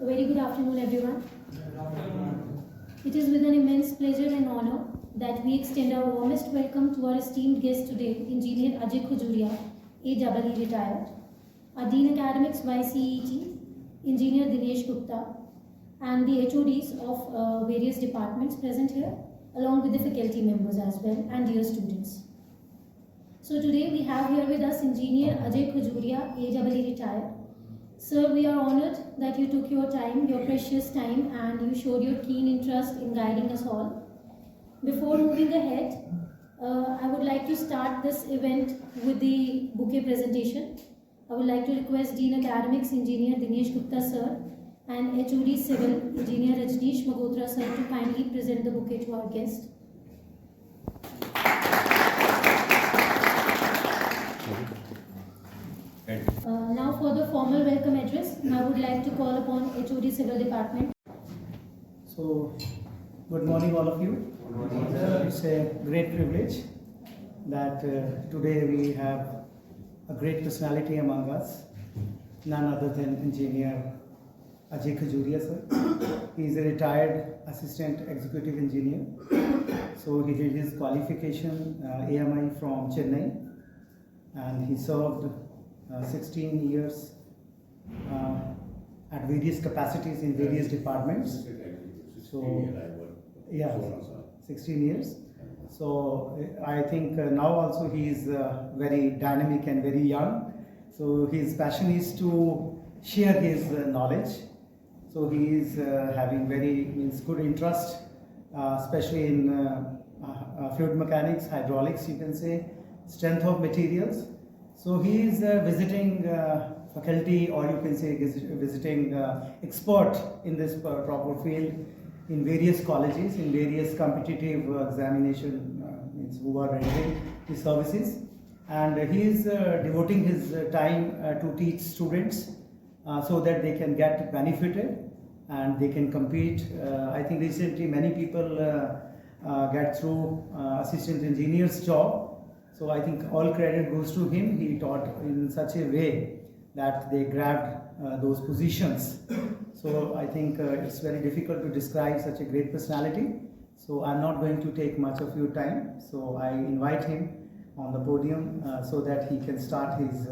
A very good afternoon, everyone. It is with an immense pleasure and honor that we extend our warmest welcome to our esteemed guest today, Engineer Ajay Khajuria, AEE retired, our Dean Academics YCET, Engineer Dinesh Gupta, and the HODs of various departments present here, along with the faculty members as well, and dear students. So today we have here with us Engineer Ajay Khajuria, AEE retired. Sir, we are honored that you took your time, your precious time, and you showed your keen interest in guiding us all. Before moving ahead, I would like to start this event with the bouquet presentation. I would like to request Dean Academics Engineer Dinesh Gupta sir and HOD Civil Engineer Rajneesh Magotra sir to kindly present the bouquet to our guest. Now for the formal welcome address, I would like to call upon HOD Civil Department. So, good morning all of you. It's a great privilege that today we have a great personality among us, none other than Engineer Ajay Khajuria sir. He is a retired Assistant Executive Engineer. So he did his qualification AMI from Chennai, and he served 16 years at various capacities in various departments. So, yeah, 16 years. So I think now also he is very dynamic and very young. So his passion is to share his knowledge. So he is having good interest, especially in fluid mechanics, hydraulics, you can say, strength of materials. So he is visiting faculty, or you can say visiting expert in this proper field in various colleges, in various competitive examination who are rendering his services. And he is devoting his time to teach students so that they can get benefited and they can compete. I think recently many people get through assistant engineer's job. So I think all credit goes to him. He taught in such a way that they grabbed those positions. So I think it's very difficult to describe such a great personality. So I'm not going to take much of your time. So I invite him on the podium so that he can start his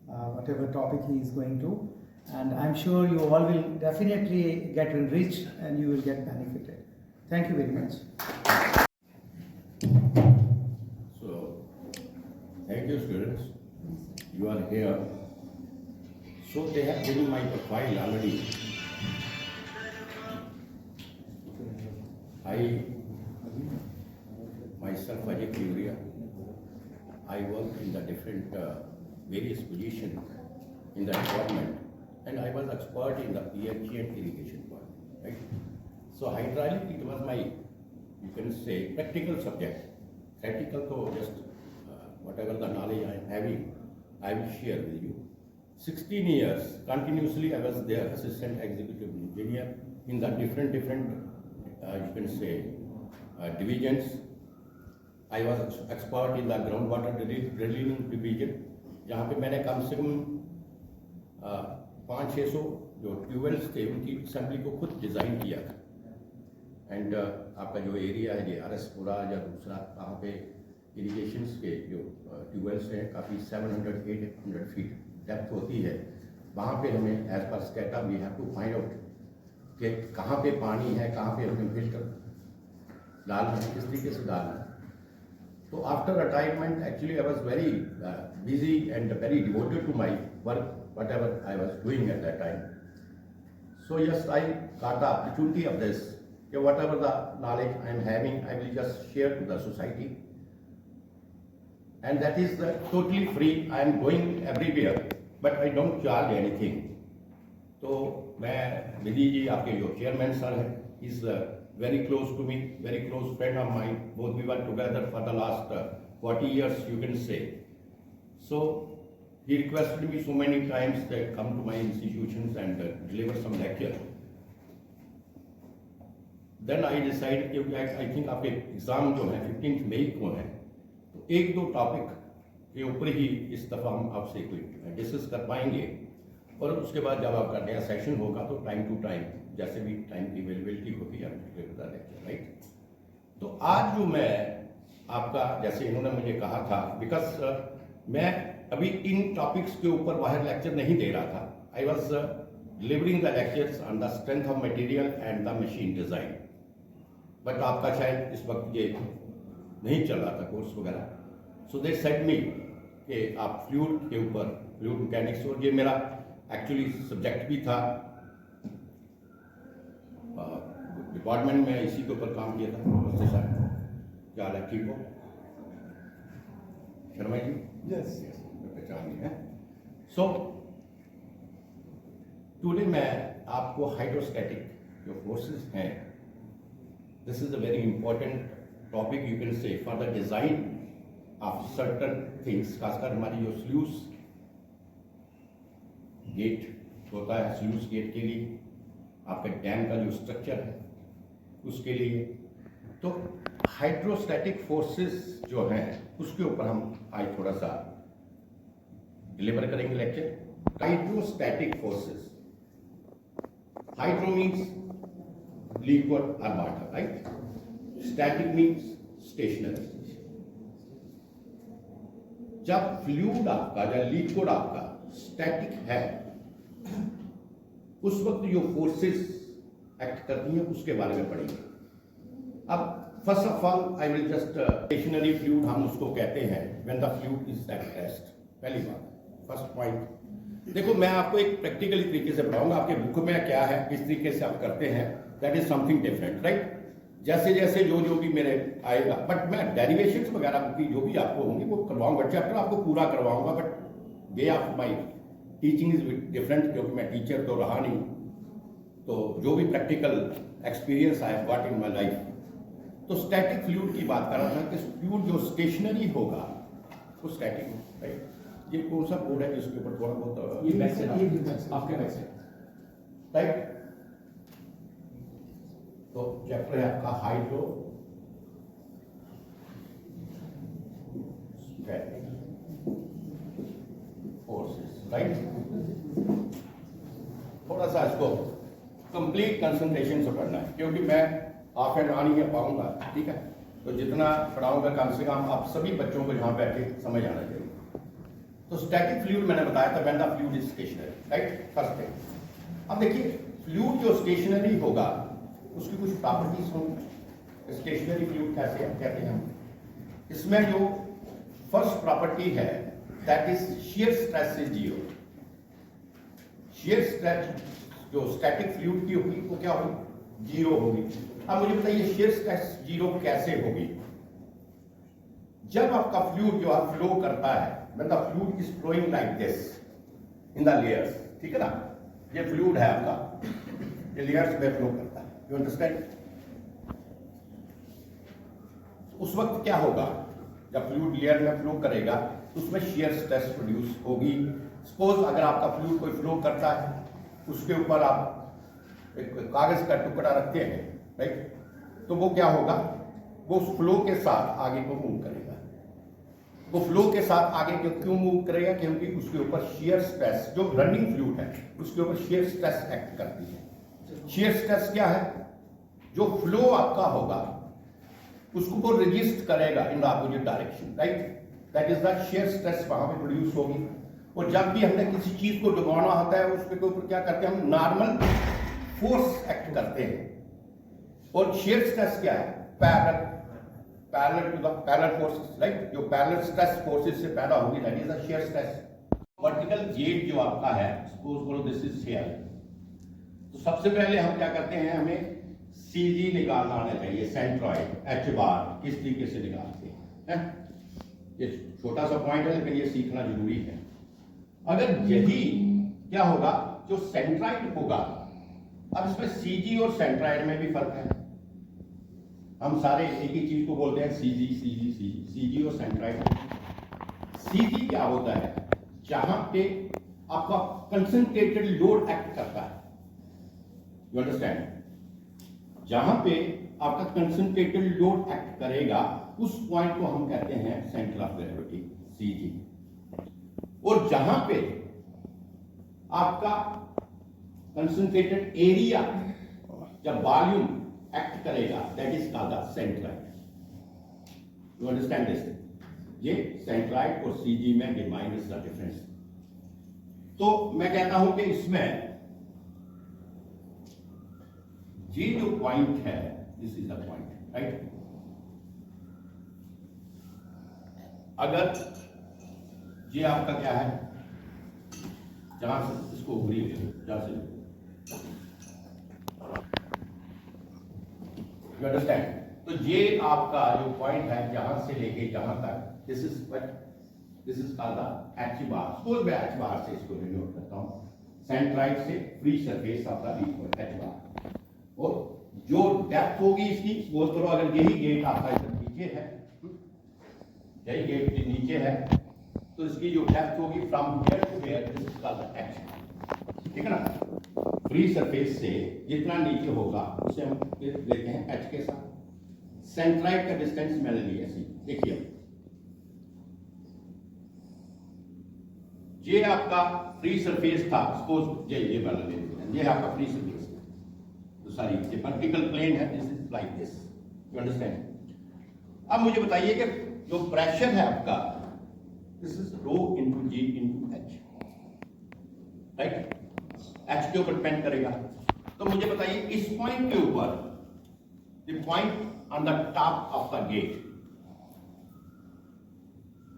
whatever topic he is going to. And I'm sure you all will definitely get enriched and you will get benefited. Thank you very much. Thank you, students. You are here. So they have given my profile already. Myself, Ajay Khajuria, I worked in the different various positions in the department, and I was expert in the PHE and irrigation part. Right? So hydraulic, it was my, you can say, practical subject. Practical, so just whatever the knowledge I am having, I will share with you. 16 years continuously I was there, assistant executive engineer in the different you can say divisions. I was expert in the groundwater drilling division, जहाँ पे मैंने कम से कम 500-600 जो tube wells थे उनकी assembly को खुद design किया था. एंड आपका जो एरिया है आरएसपुरा या दूसरा वहाँ पे इरीगेशंस के जो ट्यूबवेल्स हैं काफ़ी 700-800 फीट डेप्थ होती है. वहाँ पे हमें एज पर स्टेटा we have to find out कि कहाँ पे पानी है, कहाँ पे हमें फिल्टर डालना है, किस तरीके से डालना है. तो after retirement actually I was very busy and very devoted to my work whatever I was doing at that time. So yes I got the opportunity of this कि whatever the knowledge I am having I will just share to the society. And that is totally free. I am going everywhere, but I don't charge anything. So, मैं विधि जी आपके जो chairman sir हैं, is very close to me, very close friend of mine. Both we were together for the last 40 years, you can say. So he requested me so many times that come to my institutions and deliver some lecture. Then I decided कि I think आपके exam जो है 15 मई को है. तो एक दो topic के ऊपर ही इस दफ़ा हम आपसे कोई डिस्कस कर पाएंगे. और उसके बाद जब आपका नया सेशन होगा तो टाइम टू टाइम जैसे भी टाइम की अवेलेबिलिटी होगी आप बता देंगे, राइट। तो आज जो मैं आपका जैसे इन्होंने मुझे कहा था, बिकॉज मैं अभी इन टॉपिक्स के ऊपर बाहर लेक्चर नहीं दे रहा था, I was delivering the lectures on the strength of material and the machine design, but आपका शायद इस वक्त ये नहीं चल रहा था कोर्स वगैरह, सो दे सेड मी कि आप फ्लूइड के ऊपर, फ्लूइड मैकेनिक्स, और ये मेरा एक्चुअली सब्जेक्ट भी था, डिपार्टमेंट में इसी के ऊपर काम किया था। नमस्ते सर, क्या हाल है, ठीक हो? शर्मा जी? यस, पहचान लिया है। सो टुडे मैं आपको हाइड्रोस्टैटिक जो फोर्सेस हैं, this is a very important topic you can say for the design of certain things, खासकर हमारी जो स्लूस गेट होता है, स्लूस गेट के लिए आपका डैम का जो स्ट्रक्चर है उसके लिए, तो हाइड्रोस्टैटिक फोर्सेस जो हैं उसके ऊपर हम आज थोड़ा सा डिलीवर करेंगे lecture. Hydrostatic forces, hydro means liquid और water, right, static means stationary. जब फ्लूइड आपका या लिक्विड आपका स्टैटिक है उस वक्त जो फोर्सेस एक्ट करती हैं उसके बारे में पढ़ेंगे। अब first of all I will just stationary fluid हम उसको कहते हैं when the fluid is at rest. पहली बात, फर्स्ट पॉइंट देखो, मैं आपको एक प्रैक्टिकली तरीके से पढ़ाऊंगा, आपके बुक में क्या है किस तरीके से आप करते हैं, that is something different, right. जैसे जैसे जो जो भी मेरे आएगा, बट मैं डेरिवेशंस वगैरह की जो भी आपको होंगी वो करवाऊंगा, चैप्टर आपको पूरा करवाऊंगा, but way of my teaching is different, क्योंकि मैं टीचर तो रहा नहीं, तो जो भी practical experience I have got in my life. तो स्टैटिक फ्लूइड की बात कर रहा था कि फ्लूइड जो स्टेशनरी होगा वो स्टैटिक, राइट। ये कौन सा बोर्ड है जिसके ऊपर थोड़ा बहुत ये बैक से आपके बैक से, राइट। तो चैप्टर है आपका हाइड्रो फोर्सेस, राइट। थोड़ा सा इसको कंप्लीट कंसंट्रेशन से पढ़ना है, क्योंकि मैं ऑफ एंड ऑन ही पाऊंगा, ठीक है। तो जितना पढ़ाऊंगा कम से कम आप सभी बच्चों को यहाँ बैठे समझ आना चाहिए। तो स्टैटिक फ्लूइड मैंने बताया था, when the fluid is stationary, right, first thing. अब देखिए, फ्लूइड जो स्टेशनरी होगा उसकी कुछ प्रॉपर्टीज होंगी। स्टेशनरी फ्लूइड कैसे कहते हैं हम, इसमें जो फर्स्ट प्रॉपर्टी है that is shear stress is zero. Shear stress जो स्टैटिक फ्लूइड की होगी वो क्या होगी, जीरो होगी। अब मुझे बताइए शियर स्ट्रेस जीरो कैसे होगी? जब आपका फ्लूइड जो है फ्लो करता है, when the fluid is flowing like this in the layers, ठीक है ना, ये फ्लूइड है आपका, ये लेयर्स में फ्लो करता है, यू अंडरस्टैंड। उस वक्त क्या होगा, जब फ्लूइड लेयर में फ्लो करेगा उसमें शियर स्ट्रेस प्रोड्यूस होगी। सपोज अगर आपका फ्लूइड कोई फ्लो करता है, उसके ऊपर आप एक कागज का टुकड़ा रखते हैं, राइट, तो वो क्या होगा, वो उस फ्लो के साथ आगे को मूव करेगा। वो फ्लो के साथ आगे क्यों मूव करेगा, क्योंकि उसके ऊपर शियर स्ट्रेस, जो रनिंग फ्लूइड है उसके ऊपर शियर स्ट्रेस एक्ट करती है। शियर स्ट्रेस क्या है, जो फ्लो आपका होगा उसको वो रजिस्ट करेगा in the opposite direction, right, that is the shear stress वहां पे प्रोड्यूस होगी। और जब भी हमने किसी चीज को डुबाना होता है उसके ऊपर क्या करते हैं, हम नॉर्मल फोर्स एक्ट करते हैं। और शियर स्ट्रेस क्या है, parallel to the parallel forces, right, जो पैरेलल स्ट्रेस फोर्सेस से पैदा होगी that is the shear stress. Vertical gate जो आपका है, सपोज करो दिस इज हियर, तो सबसे पहले हम क्या करते हैं, हमें सीधी निकालना आना चाहिए, सेंट्रॉइड एच बार किस तरीके से निकालते हैं। ये छोटा सा पॉइंट है लेकिन ये सीखना जरूरी है। अगर यही क्या होगा, जो सेंट्राइड होगा, अब इसमें सीजी और सेंट्राइड में भी फर्क है। हम सारे एक ही चीज को बोलते हैं सीजी सीजी सीजी, सीजी और सेंट्राइड। सीजी क्या होता है, जहां पे आपका कंसंट्रेटेड लोड एक्ट करता है, यू अंडरस्टैंड, जहां पे आपका कंसंट्रेटेड लोड एक्ट करेगा उस पॉइंट को हम कहते हैं सेंटर ऑफ ग्रेविटी, सीजी। और जहां पे आपका कंसंट्रेटेड एरिया जब वॉल्यूम एक्ट करेगा, that is called the centroid. You understand this? ये सेंट्राइड और सीजी में ये माइनस द डिफरेंस। तो मैं कहता हूं कि इसमें ये जो पॉइंट है, this is the point, right? अगर ये आपका क्या है, जहां से इसको उभरी हुई, जहां से यू अंडरस्टैंड? तो ये आपका जो पॉइंट है जहां से लेके जहां तक, this is called the H bar. Suppose मैं एच बार से इसको डिनोट करता हूं, सेंट्राइड से फ्री सरफेस आपका बी पॉइंट एच बार, और जो डेप्थ होगी इसकी, सपोज करो अगर यही गेट आपका इधर नीचे है, यही गेट नीचे है, तो इसकी जो डेप्थ होगी from here to here, this is called the H. ठीक है ना? फ्री सरफेस से जितना नीचे होगा उसे हम लेते हैं एच के साथ। सेंट्राइड का डिस्टेंस मैंने लिया ऐसी, देखिए ये आपका फ्री सरफेस था, सपोज ये वाला ले लेते हैं, ये आपका फ्री सरफेस है, तो सारी ये वर्टिकल प्लेन है, this is like this, you understand? अब मुझे बताइए कि जो प्रेशर है आपका, this is rho into g into H, right? H के ऊपर डिपेंड करेगा। तो मुझे बताइए इस पॉइंट के ऊपर, the point on the top of the gate,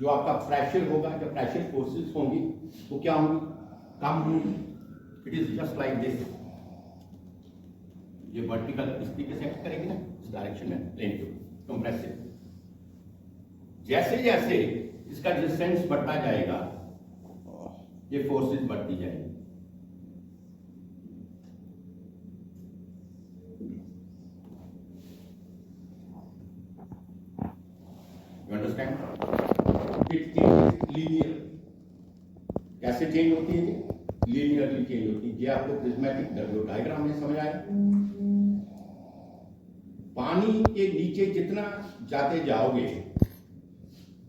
जो आपका प्रेशर होगा, जो प्रेशर फोर्सेस होंगी वो क्या होंगी? कम होंगी। It is just like this, ये वर्टिकल इस तरीके से एक्ट करेगी ना, इस डायरेक्शन में प्लेन के कंप्रेसिव। जैसे जैसे इसका डिस्टेंस बढ़ता जाएगा, ये फोर्सेस बढ़ती जाएगी। You understand? It changes linear. कैसे चेंज होती है? लीनियरली चेंज होती है। ये आपको प्रिज्मेटिक डायग्राम में समझ आया? पानी के नीचे जितना जाते जाओगे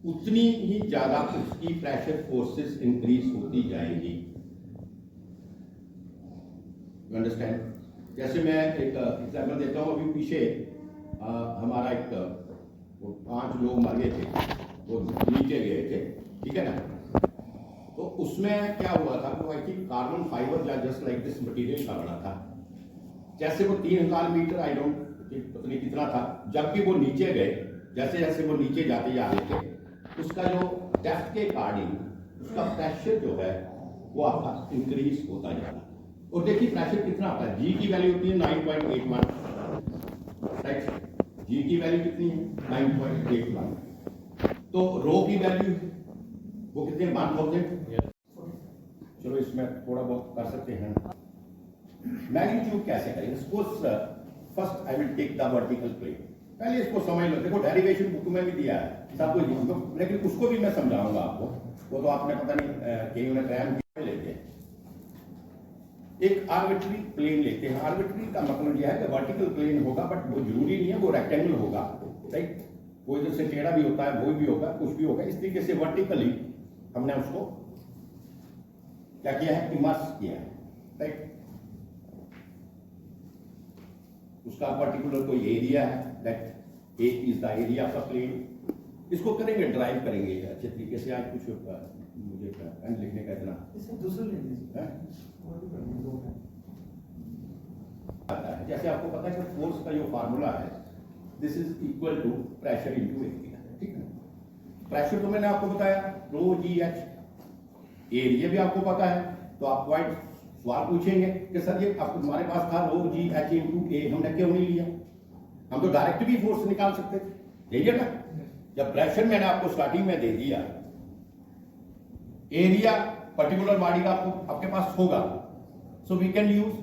उतनी ही ज्यादा उसकी प्रेशर फोर्सेस इंक्रीज होती जाएगी। You understand? जैसे मैं एक एग्जाम्पल देता हूँ। अभी पीछे हमारा एक वो 5 लोग मर गए थे, वो नीचे गए थे, ठीक है ना? तो उसमें क्या हुआ था, वो आई थिंक कार्बन फाइबर या जस्ट लाइक दिस मटेरियल का बना था। जैसे वो 3000 मीटर, आई डोंट पता नहीं कितना था, जब भी वो नीचे गए, जैसे जैसे वो नीचे जाते जा रहे थे, उसका जो डेप्थ के अकॉर्डिंग उसका प्रेशर जो है वो आपका इंक्रीज होता जाता है। और देखिए प्रेशर कितना आता है, जी की वैल्यू होती है 9.81, राइट? जी की वैल्यू कितनी है? 9.81। तो रो की वैल्यू वो कितने? 1000। चलो इसमें थोड़ा बहुत कर सकते हैं। मैग्नीट्यूड कैसे करेंगे? Suppose first I will take the vertical plane. पहले इसको समझ लो। देखो डेरिवेशन बुक में भी दिया है सब कुछ, लेकिन उसको भी मैं समझाऊंगा आपको। वो तो आपने पता नहीं कहीं उन्हें क्रैम लेते हैं। एक आर्बिट्री प्लेन लेते हैं। आर्बिट्री का मतलब यह है कि वर्टिकल प्लेन होगा, बट वो जरूरी नहीं है वो रेक्टेंगल होगा, राइट? वो इधर से टेढ़ा भी होता है, वो भी होगा, कुछ भी होगा। इस तरीके से वर्टिकली हमने उसको क्या किया है? इमर्स किया है, राइट? उसका पर्टिकुलर कोई एरिया है, that A is the area of the plane. इसको करेंगे, ड्राइव करेंगे अच्छे तरीके से। आज कुछ मुझे एंड लिखने का इतना आता है। जैसे आपको पता है कि फोर्स का जो फार्मूला है, this is equal to pressure into area, ठीक है? प्रेशर तो मैंने आपको बताया रो जी एच, एरिया भी आपको पता है। तो आप पॉइंट सवाल पूछेंगे कि सर ये आपको हमारे पास था रो जी एच इंटू ए, हमने क्यों नहीं लिया? हम तो डायरेक्ट भी फोर्स निकाल सकते थे, देखिए ना। जब प्रेशर मैंने आपको स्टार्टिंग में दे दिया, एरिया पर्टिकुलर बॉडी का आपके पास होगा, so we can use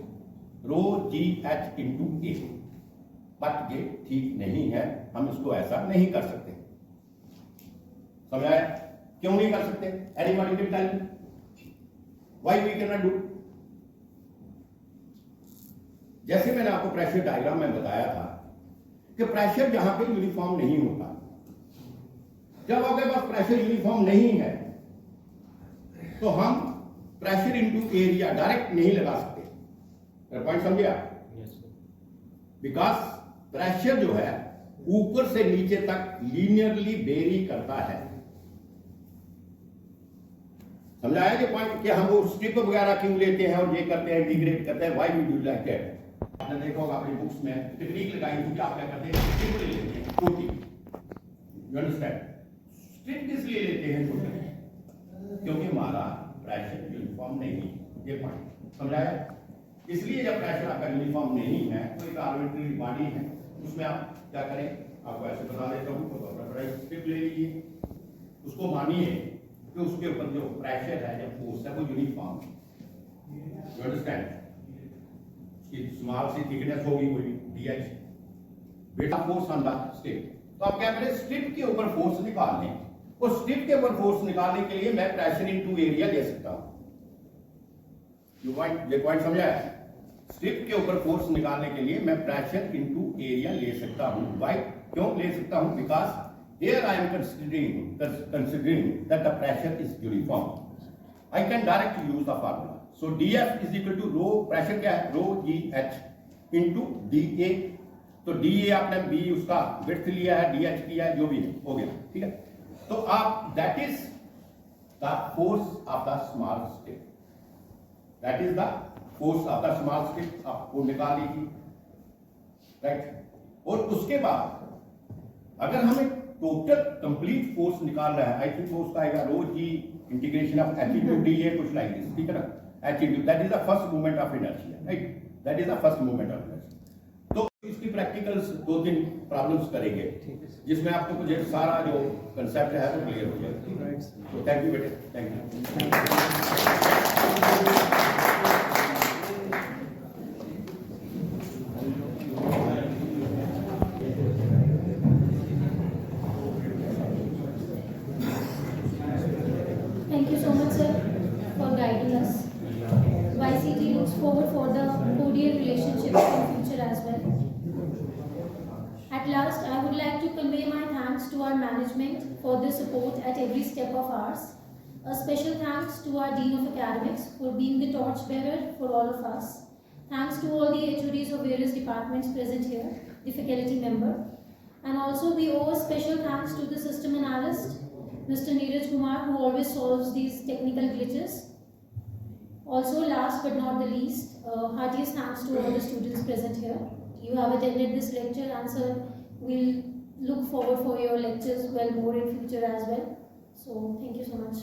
rho g H into A. But ये ठीक नहीं है, हम इसको ऐसा नहीं कर सकते। समझ आया? क्यों नहीं कर सकते? Anybody can tell me why we can not do? जैसे मैंने आपको प्रेशर डायग्राम में बताया था कि प्रेशर जहां पे यूनिफॉर्म नहीं होता, जब आपके पास प्रेशर यूनिफॉर्म नहीं है तो हम प्रेशर इनटू एरिया डायरेक्ट नहीं लगा सकते। पॉइंट समझे आप? बिकॉज प्रेशर जो है ऊपर से नीचे तक लीनियरली वेरी करता है। समझाया ये पॉइंट कि हम वो स्ट्रिप वगैरह क्यों लेते हैं और ये करते हैं, इंटीग्रेट करते हैं, why we do like that. आपने देखा होगा अपनी बुक्स में टेक्निक लगाई थी कि आप क्या करते हैं, स्ट्रिप ले लेते हैं छोटी। You understand? स्ट्रिप किस लिए लेते हैं छोटी? क्योंकि हमारा प्रेशर यूनिफॉर्म नहीं है। ये पॉइंट समझाया? इसलिए जब प्रेशर आपका यूनिफॉर्म नहीं है तो एक आर्बिट्ररी बॉडी है, उसमें आप क्या करें, आपको ऐसे बता देता हूँ, तो अपना स्ट्रिप ले लीजिए, उसको मानिए कि उसके ऊपर जो प्रेशर है या फोर्स है वो यूनिफॉर्म है। You understand? उसकी स्मॉल सी थिकनेस होगी कोई डीएच, बेटा फोर्स ऑन द स्ट्रिप। तो आप क्या करें, स्ट्रिप के ऊपर फोर्स निकाल लें, और स्ट्रिप के ऊपर फोर्स निकालने के लिए मैं प्रेशर इनटू एरिया ले सकता हूं। ये पॉइंट समझा है? स्ट्रिप के ऊपर फोर्स निकालने के लिए मैं प्रेशर इनटू एरिया ले सकता हूं। व्हाई? क्यों ले सकता हूं? Because here I am considering that the pressure is uniform. I can directly use the formula. So dF is equal to rho, pressure क्या है, rho GH into dA। तो dA आपने B उसका width लिया है, DH किया है, जो भी है हो गया, ठीक है। तो आप that is the force of the small strip, that is the force of the small strip, आपको निकाल लीजिए, राइट। और उसके बाद अगर हमें टोटल कंप्लीट फोर्स निकाल रहा है, आई थिंक फोर्स का आएगा rho g integration of h into d a, कुछ लाइक दिस, ठीक है ना। H into that is the first movement of inertia, right, that is the first movement of inertia. तो इसकी प्रैक्टिकल्स 2-3 प्रॉब्लम्स करेंगे जिसमें आपको कुछ सारा जो कंसेप्ट है वो क्लियर हो जाएगा। तो थैंक यू बेटे, thank you. Thank you so much, sir, for guiding us. YCT looks forward for the cordial relationship in future as well. At last, I would like to convey my thanks to our management for their support at every step of ours. A special thanks to our Dean of Academics for being the torchbearer for all of us. Thanks to all the HODs of various departments present here, the faculty member. And also we owe a special thanks to the system analyst, Mr. Neeraj Kumar, who always solves these technical glitches. Also, last but not the least, heartiest thanks to all the students present here. You have attended this lecture, and sir, we'll look forward for your lectures well more in future as well. So, thank you so much.